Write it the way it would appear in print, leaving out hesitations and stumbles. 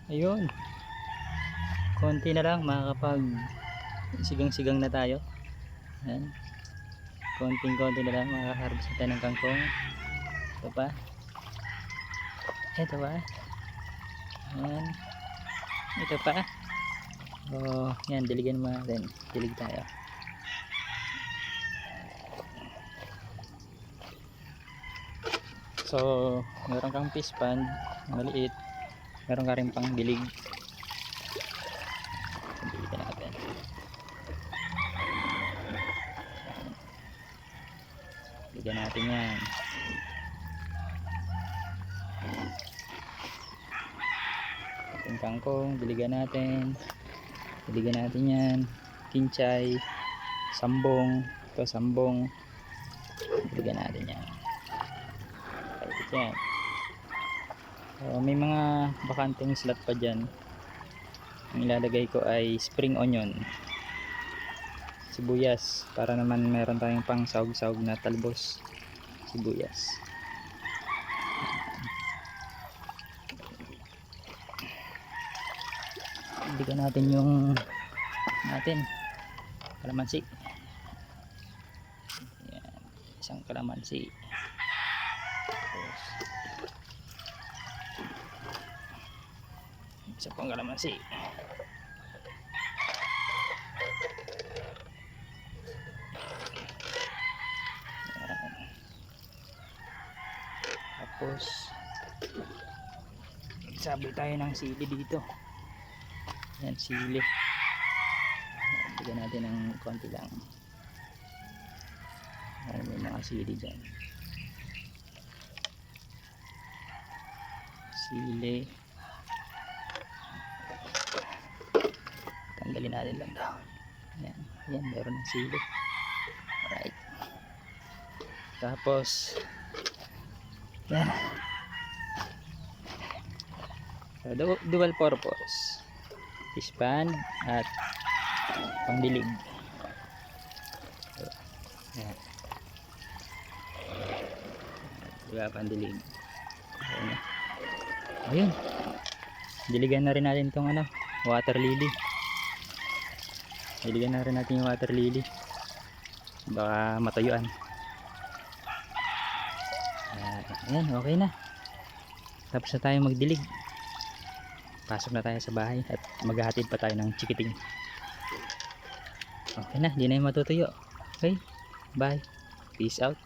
Ayun, konti na lang makakapag sigang-sigang na tayo. Ayan, konting-konti na lang makaka-harvest na tayo ng kangkong. Ito pa, ito pa, ayan, ito pa. Oh, yan, diligan mo natin, dilig tayo. So meron kang fish pond maliit, meron ka rin pang dilig. Diligan natin, diligan natin yan. Ating kangkong, diligan natin yan. Kinchay, sambong, ito sambong, diligan natin yan. Kahit yan. May mga bakanteng slot pa dyan. Ang ilalagay ko ay spring onion, sibuyas, para naman meron tayong pang sahog-sahog na talbos sibuyas. Diligan natin yung kalamansi. Yan, isang kalamansi. Tapos isa pang kalamansi. Yan. Tapos sabi tayo ng sili dito. Yan, sili. Bigyan natin ng konti lang. May mga sili dyan. Sili. Tanggalin natin lang daw. Yan, yan, meron ng sili. Alright. Tapos yan, dual purpose, fish pond at pangdilig. Yan, diba, pandilig. Ayun, diligan na rin natin itong water lily. Diligan na rin natin yung water lily, baka matuyuan. Ayan, okay na. Tapos na tayo magdilig. Pasok na tayo sa bahay at maghahatid pa tayo ng chikiting. Okay na, di na yung matutuyo. Okay, bye, peace out.